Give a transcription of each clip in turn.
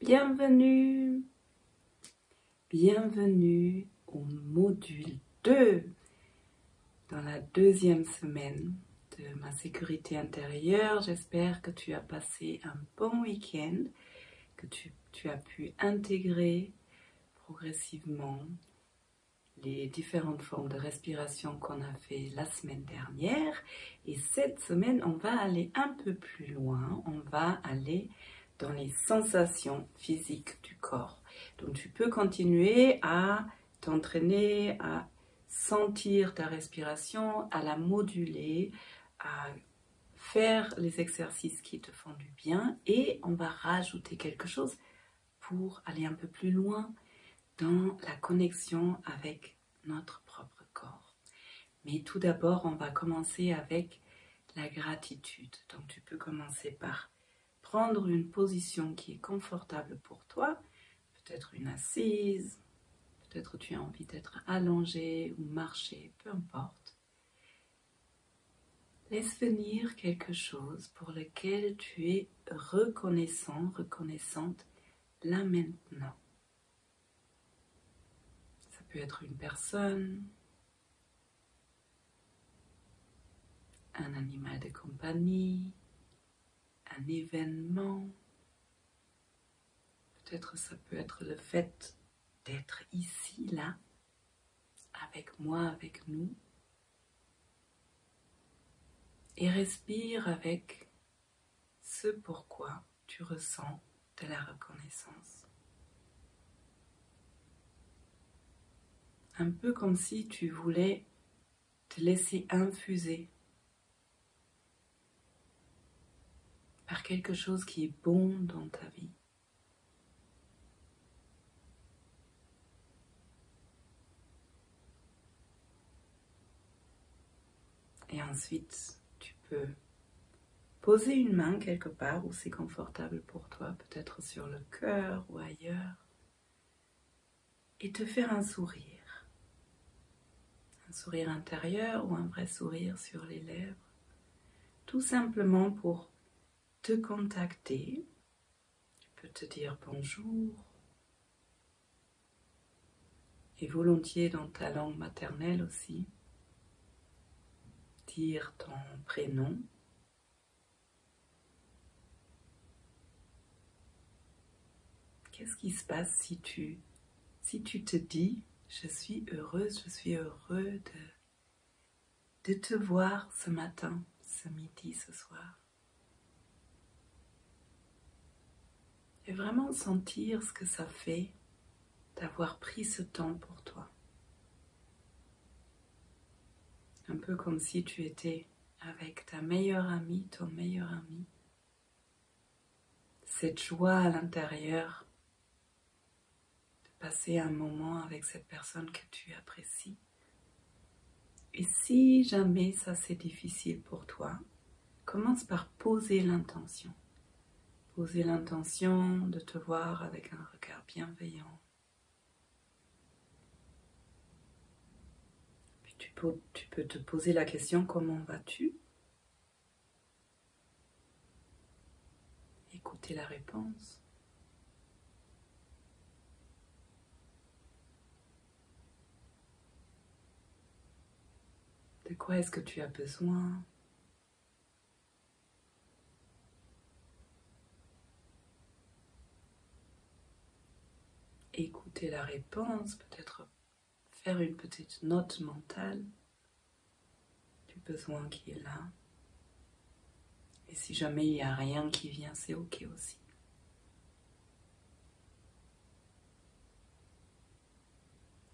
Bienvenue, bienvenue au module 2 dans la deuxième semaine de ma sécurité intérieure. J'espère que tu as passé un bon week-end, que tu as pu intégrer progressivement les différentes formes de respiration qu'on a fait la semaine dernière. Et cette semaine, on va aller un peu plus loin, on va aller dans les sensations physiques du corps. Donc tu peux continuer à t'entraîner, à sentir ta respiration, à la moduler, à faire les exercices qui te font du bien, et on va rajouter quelque chose pour aller un peu plus loin dans la connexion avec notre propre corps. Mais tout d'abord, on va commencer avec la gratitude. Donc tu peux commencer par prendre une position qui est confortable pour toi, peut-être une assise, peut-être tu as envie d'être allongé ou marcher, peu importe. Laisse venir quelque chose pour lequel tu es reconnaissant, reconnaissante là maintenant. Ça peut être une personne, un animal de compagnie, un événement. Peut-être ça peut être le fait d'être ici, là, avec moi, avec nous. Et respire avec ce pourquoi tu ressens de la reconnaissance. Un peu comme si tu voulais te laisser infuser par quelque chose qui est bon dans ta vie. Et ensuite, tu peux poser une main quelque part où c'est confortable pour toi, peut-être sur le cœur ou ailleurs, et te faire un sourire. Un sourire intérieur ou un vrai sourire sur les lèvres. Tout simplement pour te contacter. Tu peux te dire bonjour. Et volontiers dans ta langue maternelle aussi. Dire ton prénom. Qu'est-ce qui se passe si tu te dis « Je suis heureuse, je suis heureux de te voir ce matin, ce midi, ce soir ». Et vraiment sentir ce que ça fait d'avoir pris ce temps pour toi. Un peu comme si tu étais avec ta meilleure amie, ton meilleur ami. Cette joie à l'intérieur de passer un moment avec cette personne que tu apprécies. Et si jamais ça c'est difficile pour toi, commence par poser l'intention. Poser l'intention de te voir avec un regard bienveillant. Puis tu peux te poser la question « Comment vas-tu » Écouter la réponse. De quoi est-ce que tu as besoin? Écouter la réponse, peut-être faire une petite note mentale du besoin qui est là. Et si jamais il n'y a rien qui vient, c'est ok aussi.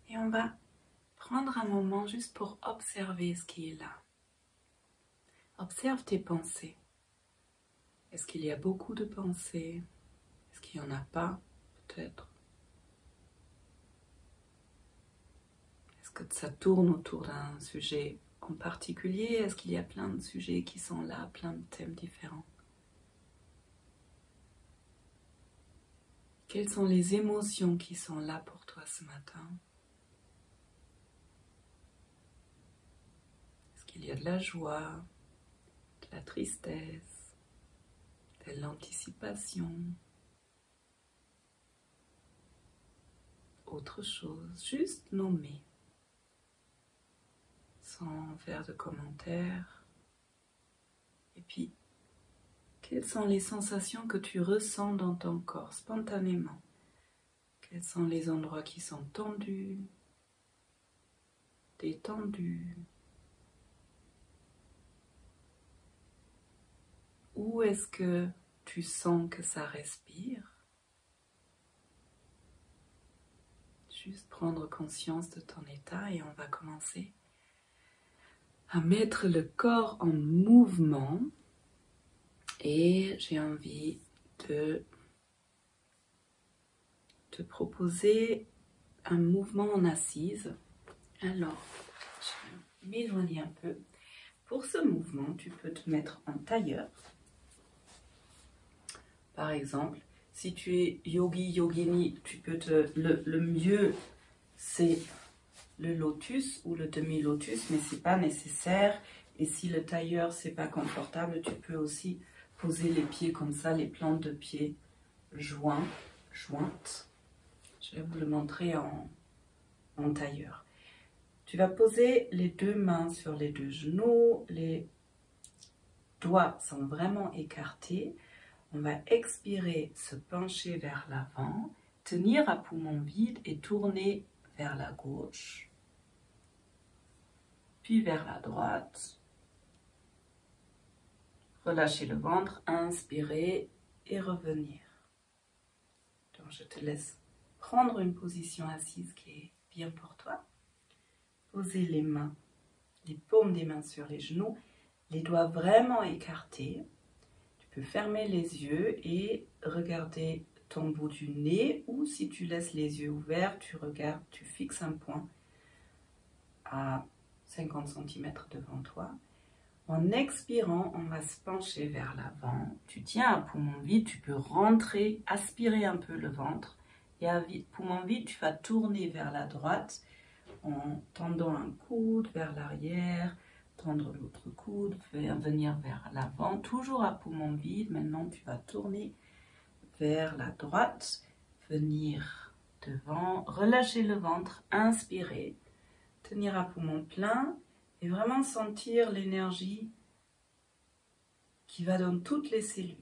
Et on va prendre un moment juste pour observer ce qui est là. Observe tes pensées. Est-ce qu'il y a beaucoup de pensées? Est-ce qu'il n'y en a pas? Peut-être. Est-ce que ça tourne autour d'un sujet en particulier? Est-ce qu'il y a plein de sujets qui sont là, plein de thèmes différents? Quelles sont les émotions qui sont là pour toi ce matin? Est-ce qu'il y a de la joie, de la tristesse, de l'anticipation, autre chose, juste nommer, sans faire de commentaires. Et puis, quelles sont les sensations que tu ressens dans ton corps spontanément? Quels sont les endroits qui sont tendus, détendus? Où est-ce que tu sens que ça respire? Juste prendre conscience de ton état et on va commencer à mettre le corps en mouvement. Et j'ai envie de te proposer un mouvement en assise. Alors, je vais m'éloigner un peu. Pour ce mouvement, tu peux te mettre en tailleur. Par exemple, si tu es yogi, yogini, tu peux le mieux, c'est le lotus ou le demi-lotus, mais c'est pas nécessaire. Et si le tailleur, c'est pas confortable, tu peux aussi poser les pieds comme ça, les plantes de pieds jointes. Je vais vous le montrer en tailleur. Tu vas poser les deux mains sur les deux genoux, les doigts sont vraiment écartés. On va expirer, se pencher vers l'avant, tenir à poumon vide et tourner vers la gauche, puis vers la droite. Relâchez le ventre, inspirez et revenir. Donc je te laisse prendre une position assise qui est bien pour toi. Posez les mains, les paumes des mains sur les genoux, les doigts vraiment écartés. Tu peux fermer les yeux et regarder ton bout du nez, ou si tu laisses les yeux ouverts, tu regardes, tu fixes un point à 50 cm devant toi. En expirant, on va se pencher vers l'avant. Tu tiens à poumon vide, tu peux rentrer, aspirer un peu le ventre. Et à poumon vide, tu vas tourner vers la droite en tendant un coude vers l'arrière, tendre l'autre coude, venir vers l'avant, toujours à poumon vide. Maintenant, tu vas tourner vers la droite, venir devant, relâcher le ventre, inspirer, tenir à poumon plein et vraiment sentir l'énergie qui va dans toutes les cellules.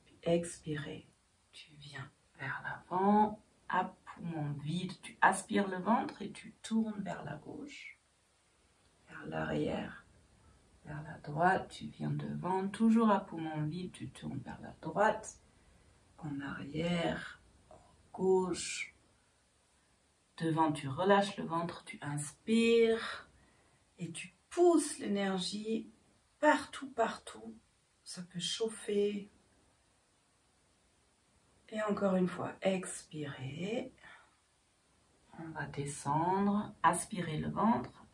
Puis expirer, tu viens vers l'avant, à poumon vide, tu aspires le ventre et tu tournes vers la gauche, vers l'arrière, vers la droite, tu viens devant, toujours à poumon vide, tu tournes vers la droite, en arrière, gauche, devant, tu relâches le ventre, tu inspires et tu pousses l'énergie partout, ça peut chauffer. Et encore une fois, expirez. On va descendre, aspirer le ventre,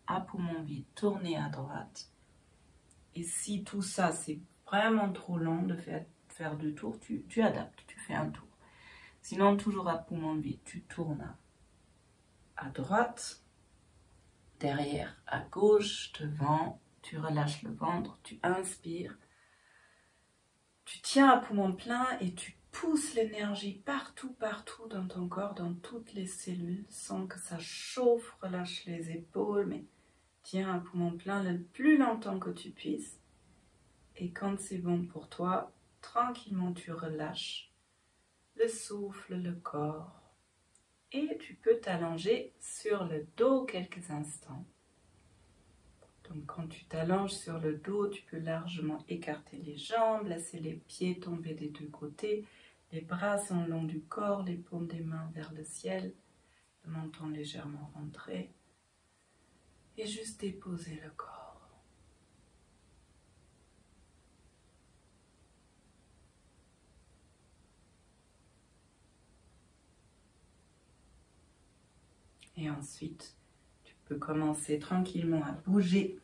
à poumon vide, tourner à droite. Et si tout ça, c'est vraiment trop long de faire deux tours, tu adaptes, tu fais un tour. Sinon, toujours à poumon vide, tu tournes à droite, derrière à gauche, devant, tu relâches le ventre, tu inspires, tu tiens à poumon plein et tu pousses l'énergie partout dans ton corps, dans toutes les cellules, sans que ça chauffe, relâche les épaules, mais tiens à poumon plein le plus longtemps que tu puisses. Et quand c'est bon pour toi, tranquillement tu relâches le souffle, le corps. Et tu peux t'allonger sur le dos quelques instants. Donc quand tu t'allonges sur le dos, tu peux largement écarter les jambes, laisser les pieds tomber des deux côtés. Les bras sont le long du corps, les paumes des mains vers le ciel, le menton légèrement rentré. Et juste déposer le corps. Et ensuite, tu peux commencer tranquillement à bouger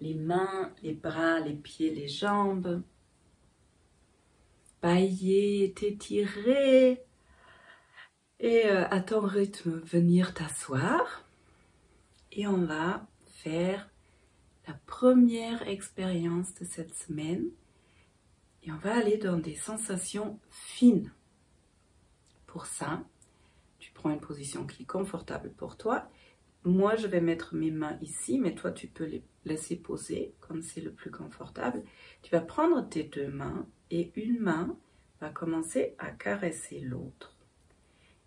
les mains, les bras, les pieds, les jambes. Bailler, t'étirer. Et à ton rythme, venir t'asseoir. Et on va faire la première expérience de cette semaine. Et on va aller dans des sensations fines. pour ça, tu prends une position qui est confortable pour toi. Moi, je vais mettre mes mains ici, mais toi, tu peux les laisser poser comme c'est le plus confortable. Tu vas prendre tes deux mains et une main va commencer à caresser l'autre.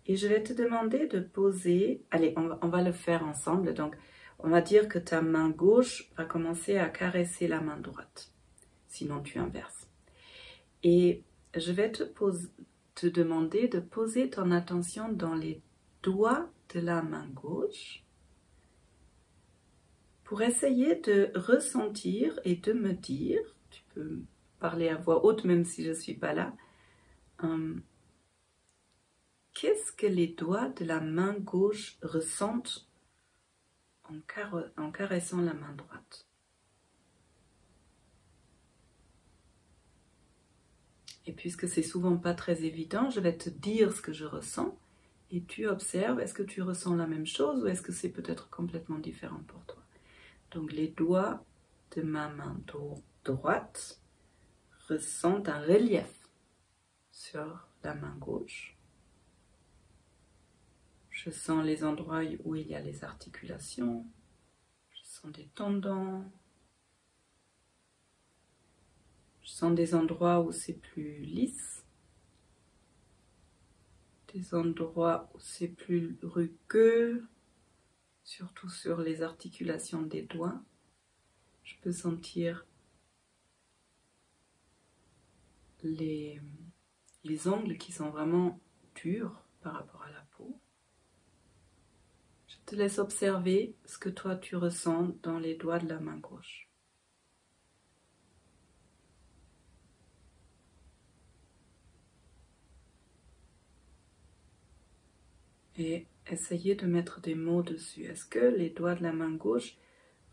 Et je vais te demander de poser, allez, on va le faire ensemble. Donc, on va dire que ta main gauche va commencer à caresser la main droite. Sinon, tu inverses. Et je vais te demander de poser ton attention dans les doigts de la main gauche pour essayer de ressentir et de me dire, tu peux parler à voix haute même si je ne suis pas là, qu'est-ce que les doigts de la main gauche ressentent en caressant la main droite? Et puisque c'est souvent pas très évident, je vais te dire ce que je ressens et tu observes, est-ce que tu ressens la même chose ou est-ce que c'est peut-être complètement différent pour toi? Donc les doigts de ma main droite ressentent un relief sur la main gauche. Je sens les endroits où il y a les articulations, je sens des tendons, je sens des endroits où c'est plus lisse, des endroits où c'est plus rugueux, surtout sur les articulations des doigts. Je peux sentir les ongles qui sont vraiment durs par rapport à la peau. Je te laisse observer ce que toi tu ressens dans les doigts de la main gauche. Et essayez de mettre des mots dessus. Est-ce que les doigts de la main gauche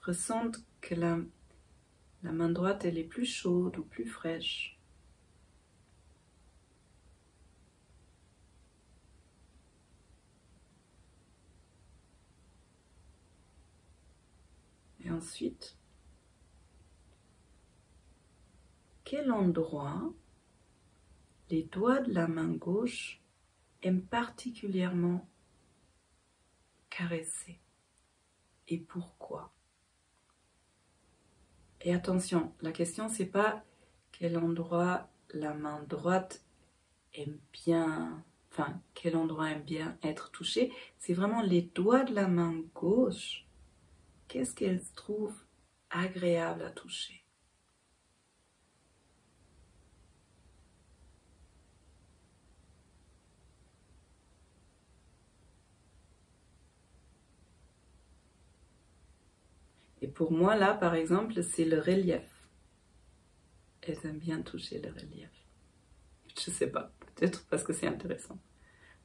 ressentent que la main droite elle est plus chaude ou plus fraîche? Et ensuite, quel endroit les doigts de la main gauche aiment particulièrement caresser? Et pourquoi? Et attention, la question c'est pas quel endroit la main droite aime bien, enfin quel endroit aime bien être touché, c'est vraiment les doigts de la main gauche. Qu'est-ce qu'elle trouve agréable à toucher? Et pour moi, là, par exemple, c'est le relief. Elles aiment bien toucher le relief. Je sais pas, peut-être parce que c'est intéressant.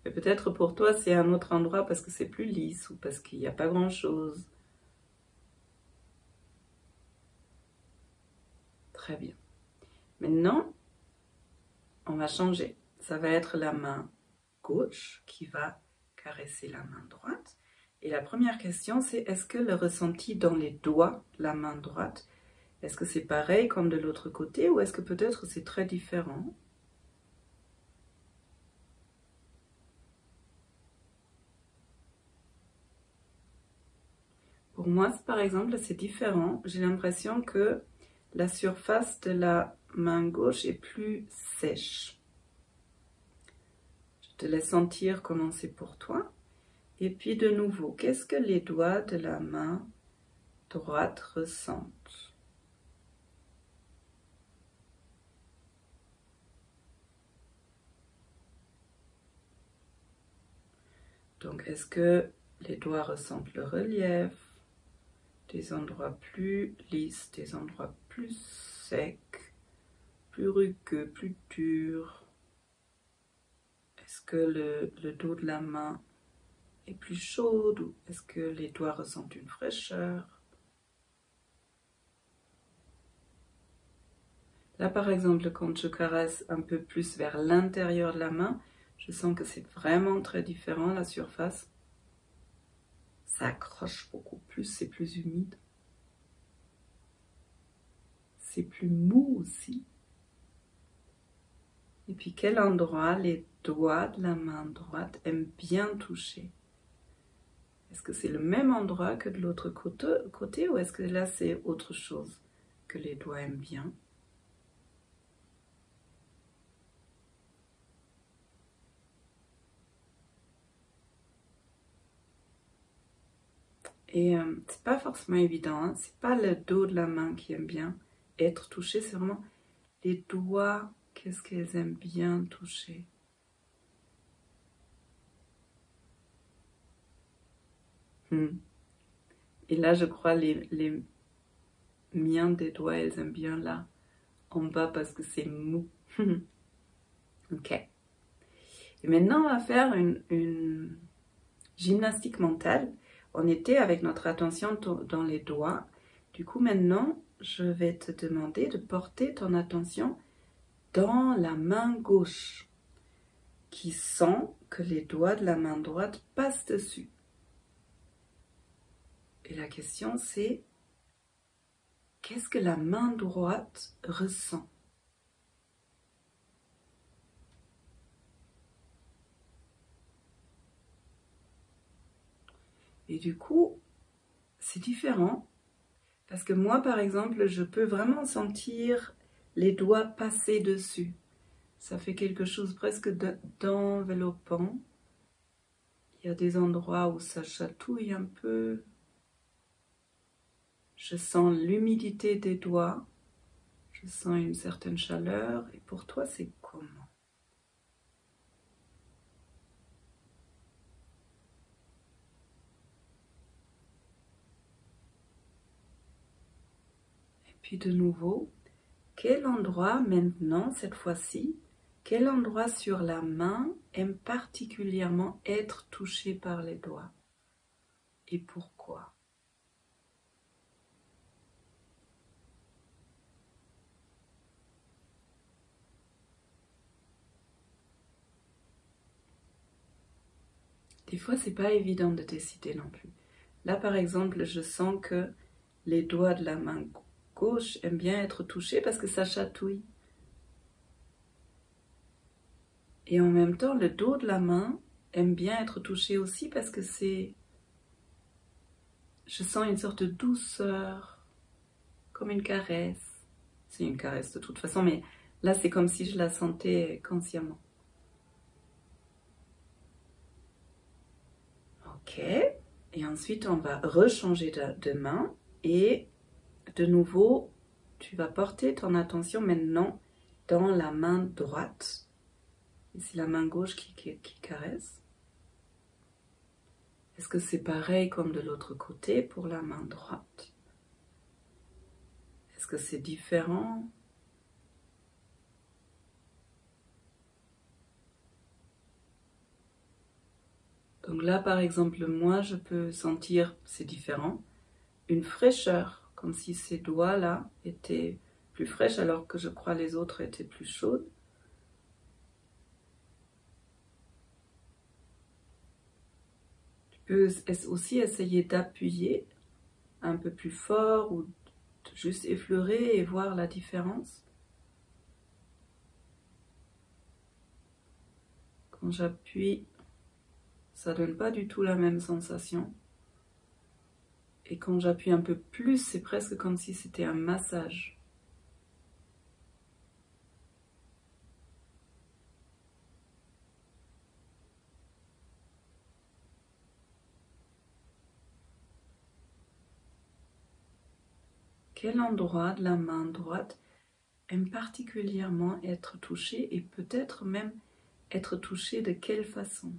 Mais peut-être pour toi, c'est un autre endroit parce que c'est plus lisse ou parce qu'il n'y a pas grand-chose. Très bien. Maintenant, on va changer. Ça va être la main gauche qui va caresser la main droite. Et la première question, c'est est-ce que le ressenti dans les doigts de la main droite, est-ce que c'est pareil comme de l'autre côté ou est-ce que peut-être c'est très différent? Pour moi, par exemple, c'est différent. J'ai l'impression que la surface de la main gauche est plus sèche. Je te laisse sentir comment c'est pour toi. Et puis de nouveau, qu'est-ce que les doigts de la main droite ressentent? Donc, est-ce que les doigts ressentent le relief? Des endroits plus lisses, des endroits plus secs, plus rugueux, plus durs? Est-ce que le dos de la main est plus chaude ou est-ce que les doigts ressentent une fraîcheur? Là, par exemple, quand je caresse un peu plus vers l'intérieur de la main, je sens que c'est vraiment très différent, la surface. Ça accroche beaucoup plus, c'est plus humide. C'est plus mou aussi. Et puis, quel endroit les doigt de la main droite aime bien toucher? Est-ce que c'est le même endroit que de l'autre côté ou est-ce que là c'est autre chose que les doigts aiment bien? Et c'est pas forcément évident, hein? C'est pas le dos de la main qui aime bien être touché, c'est vraiment les doigts, qu'est-ce qu'elles aiment bien toucher? Et là, je crois les miens des doigts, elles aiment bien là, en bas parce que c'est mou. Ok. Et maintenant, on va faire une gymnastique mentale. On était avec notre attention dans les doigts. Du coup, maintenant, je vais te demander de porter ton attention dans la main gauche, qui sent que les doigts de la main droite passent dessus. Et la question c'est, qu'est-ce que la main droite ressent? Et du coup, c'est différent. Parce que moi, par exemple, je peux vraiment sentir les doigts passer dessus. Ça fait quelque chose presque d'enveloppant. Il y a des endroits où ça chatouille un peu. Je sens l'humidité des doigts. Je sens une certaine chaleur. Et pour toi, c'est comment? Et puis de nouveau, quel endroit maintenant, cette fois-ci, quel endroit sur la main aime particulièrement être touché par les doigts? Et pourquoi? Des fois, c'est pas évident de décider non plus. Là, par exemple, je sens que les doigts de la main gauche aiment bien être touchés parce que ça chatouille. Et en même temps, le dos de la main aime bien être touché aussi parce que c'est... Je sens une sorte de douceur, comme une caresse. C'est une caresse de toute façon, mais là, c'est comme si je la sentais consciemment. Ok. Et ensuite, on va rechanger de main et de nouveau, tu vas porter ton attention maintenant dans la main droite. Et c'est la main gauche qui caresse. Est-ce que c'est pareil comme de l'autre côté pour la main droite? Est-ce que c'est différent? Donc là, par exemple, moi, je peux sentir, c'est différent, une fraîcheur, comme si ces doigts-là étaient plus fraîches alors que je crois les autres étaient plus chaudes. Tu peux aussi essayer d'appuyer un peu plus fort ou de juste effleurer et voir la différence. Quand j'appuie, ça donne pas du tout la même sensation. Et quand j'appuie un peu plus, c'est presque comme si c'était un massage. Quel endroit de la main droite aime particulièrement être touché et peut-être même être touché de quelle façon?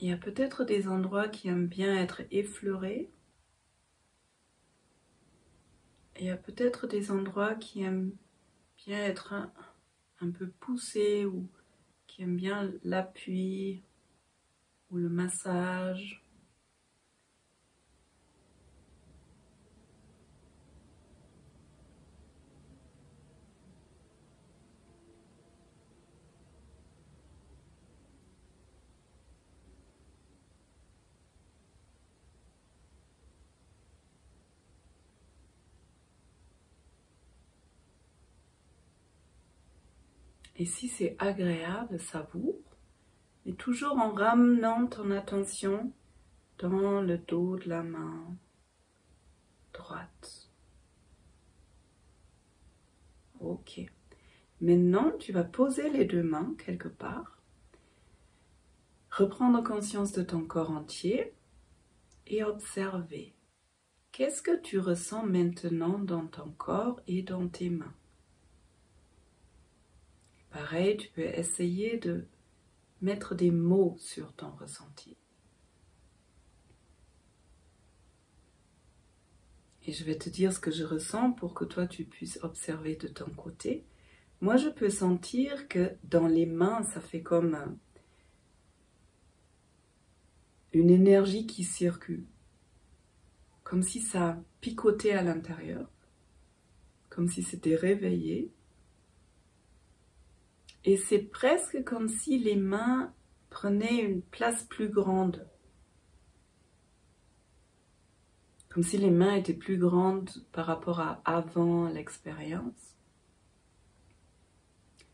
Il y a peut-être des endroits qui aiment bien être effleurés. Il y a peut-être des endroits qui aiment bien être un peu poussés ou qui aiment bien l'appui ou le massage. Et si c'est agréable, savoure, mais toujours en ramenant ton attention dans le dos de la main droite. Ok. Maintenant, tu vas poser les deux mains quelque part, reprendre conscience de ton corps entier et observer. Qu'est-ce que tu ressens maintenant dans ton corps et dans tes mains? Pareil, tu peux essayer de mettre des mots sur ton ressenti. Et je vais te dire ce que je ressens pour que toi tu puisses observer de ton côté. Moi, je peux sentir que dans les mains, ça fait comme une énergie qui circule. Comme si ça picotait à l'intérieur. Comme si c'était réveillé. Et c'est presque comme si les mains prenaient une place plus grande. Comme si les mains étaient plus grandes par rapport à avant l'expérience.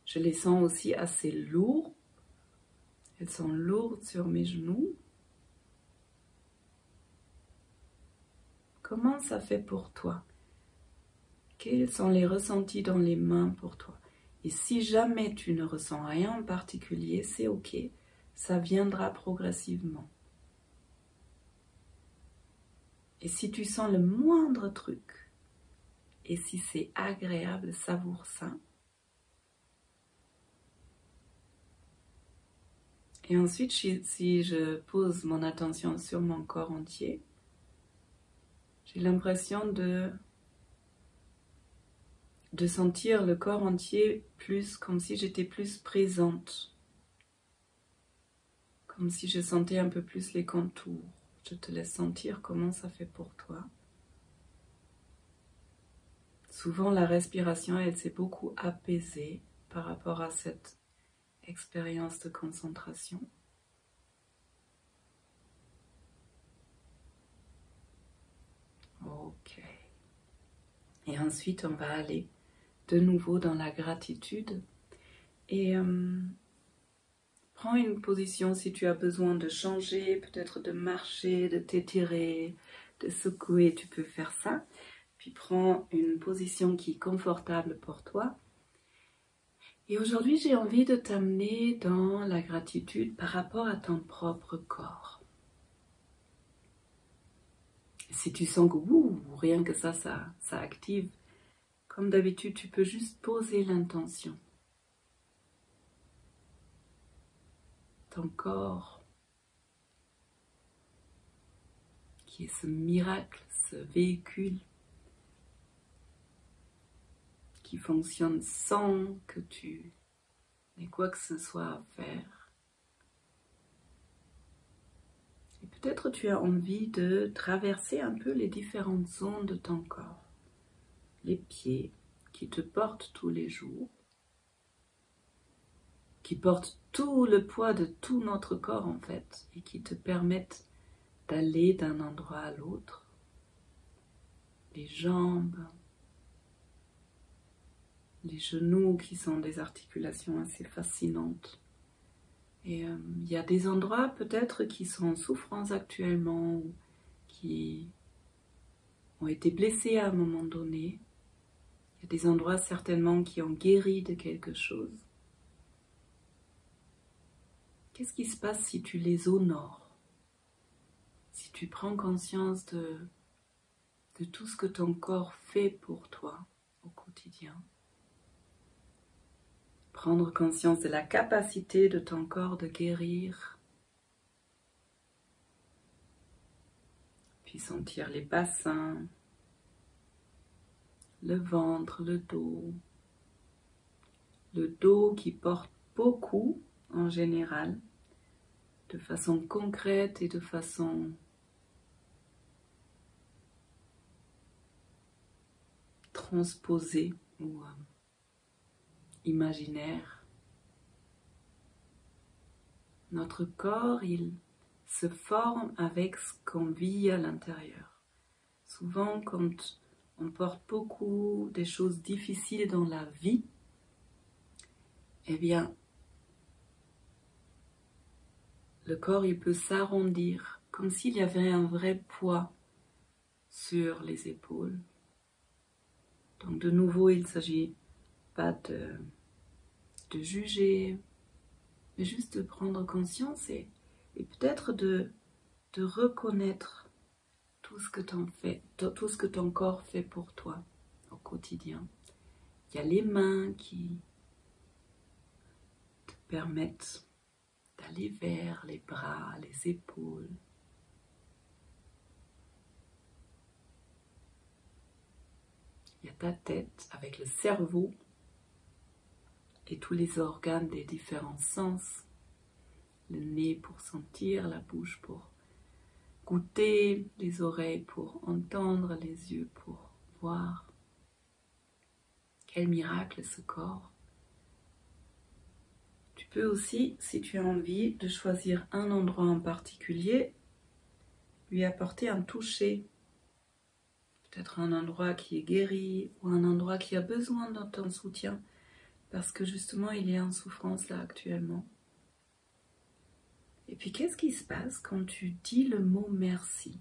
Je les sens aussi assez lourdes. Elles sont lourdes sur mes genoux. Comment ça fait pour toi? Quels sont les ressentis dans les mains pour toi? Et si jamais tu ne ressens rien en particulier, c'est ok. Ça viendra progressivement. Et si tu sens le moindre truc, et si c'est agréable, savoure ça. Et ensuite, si je pose mon attention sur mon corps entier, j'ai l'impression de sentir le corps entier plus comme si j'étais plus présente. Comme si je sentais un peu plus les contours. Je te laisse sentir comment ça fait pour toi. Souvent, la respiration, elle s'est beaucoup apaisée par rapport à cette expérience de concentration. Ok. Et ensuite, on va aller de nouveau dans la gratitude. Et prends une position si tu as besoin de changer, peut-être de marcher, de t'étirer, de secouer, tu peux faire ça. Puis prends une position qui est confortable pour toi. Et aujourd'hui, j'ai envie de t'amener dans la gratitude par rapport à ton propre corps. Si tu sens que rien que ça active, comme d'habitude, tu peux juste poser l'intention. Ton corps, qui est ce miracle, ce véhicule qui fonctionne sans que tu n'aies quoi que ce soit à faire. Et peut-être tu as envie de traverser un peu les différentes zones de ton corps. Les pieds qui te portent tous les jours, qui portent tout le poids de tout notre corps en fait, et qui te permettent d'aller d'un endroit à l'autre. Les jambes, les genoux qui sont des articulations assez fascinantes. Et il y a des endroits peut-être qui sont en souffrance actuellement, ou qui ont été blessés à un moment donné. Il y a des endroits certainement qui ont guéri de quelque chose. Qu'est-ce qui se passe si tu les honores? Si tu prends conscience de tout ce que ton corps fait pour toi au quotidien? Prendre conscience de la capacité de ton corps de guérir. Puis sentir les bassins, le ventre, le dos qui porte beaucoup en général, de façon concrète et de façon transposée ou imaginaire. Notre corps, il se forme avec ce qu'on vit à l'intérieur. Souvent, quand on porte beaucoup des choses difficiles dans la vie, eh bien, le corps il peut s'arrondir, comme s'il y avait un vrai poids sur les épaules. Donc de nouveau, il ne s'agit pas de juger, mais juste de prendre conscience et peut-être de reconnaître tout ce que tout ce que ton corps fait pour toi au quotidien. Il y a les mains qui te permettent d'aller vers les bras, les épaules. Il y a ta tête avec le cerveau et tous les organes des différents sens. Le nez pour sentir, la bouche pour goûter, les oreilles pour entendre, les yeux pour voir. Quel miracle ce corps! Tu peux aussi, si tu as envie, de choisir un endroit en particulier, lui apporter un toucher. Peut-être un endroit qui est guéri ou un endroit qui a besoin de ton soutien parce que justement il est en souffrance là actuellement. Et puis qu'est-ce qui se passe quand tu dis le mot merci?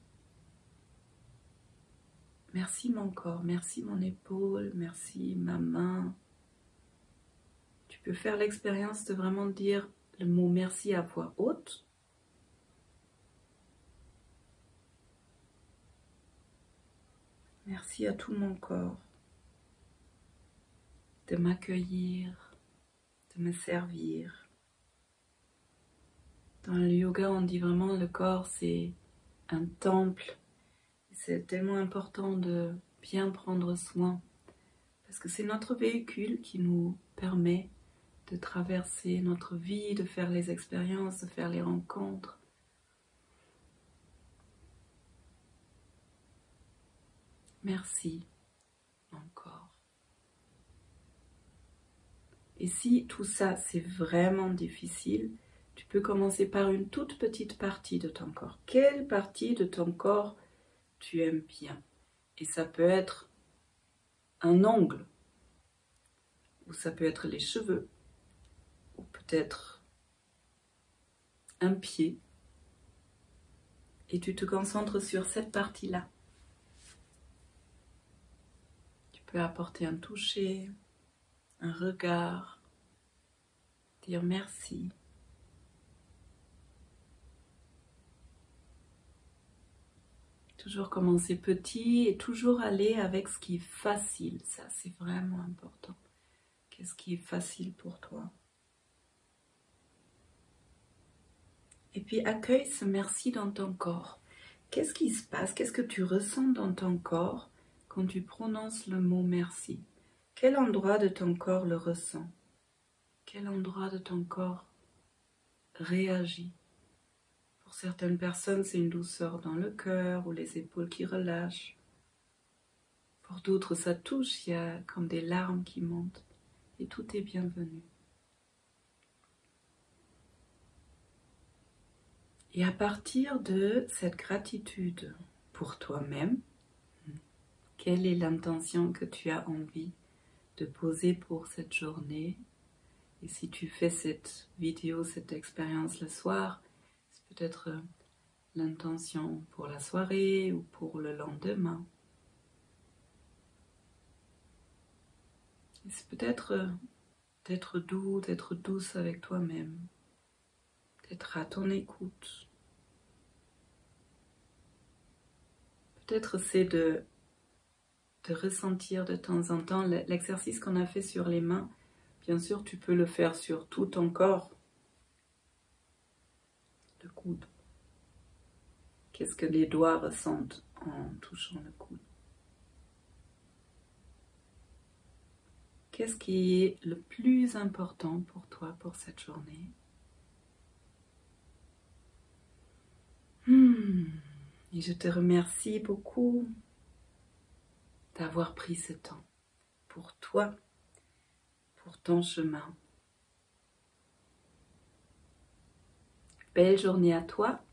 Merci mon corps, merci mon épaule, merci ma main. Tu peux faire l'expérience de vraiment dire le mot merci à voix haute. Merci à tout mon corps de m'accueillir, de me servir. Dans le yoga, on dit vraiment le corps, c'est un temple. C'est tellement important de bien prendre soin parce que c'est notre véhicule qui nous permet de traverser notre vie, de faire les expériences, de faire les rencontres. Merci encore. Et si tout ça c'est vraiment difficile, tu peux commencer par une toute petite partie de ton corps. Quelle partie de ton corps tu aimes bien? Et ça peut être un ongle, ou ça peut être les cheveux, ou peut-être un pied. Et tu te concentres sur cette partie-là. Tu peux apporter un toucher, un regard, dire merci. Toujours commencer petit et toujours aller avec ce qui est facile. Ça, c'est vraiment important. Qu'est-ce qui est facile pour toi? Et puis accueille ce merci dans ton corps. Qu'est-ce qui se passe? Qu'est-ce que tu ressens dans ton corps quand tu prononces le mot merci? Quel endroit de ton corps le ressent? Quel endroit de ton corps réagit? Pour certaines personnes, c'est une douceur dans le cœur ou les épaules qui relâchent. Pour d'autres, ça touche, il y a comme des larmes qui montent. Et tout est bienvenu. Et à partir de cette gratitude pour toi-même, quelle est l'intention que tu as envie de poser pour cette journée? Et si tu fais cette vidéo, cette expérience le soir, c'est peut-être l'intention pour la soirée ou pour le lendemain. Et c'est peut-être d'être doux, d'être douce avec toi-même, d'être à ton écoute. Peut-être c'est de ressentir de temps en temps l'exercice qu'on a fait sur les mains. Bien sûr, tu peux le faire sur tout ton corps. Le coude. Qu'est-ce que les doigts ressentent en touchant le coude? Qu'est-ce qui est le plus important pour toi pour cette journée? Et je te remercie beaucoup d'avoir pris ce temps pour toi, pour ton chemin. Belle journée à toi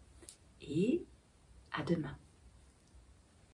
et à demain.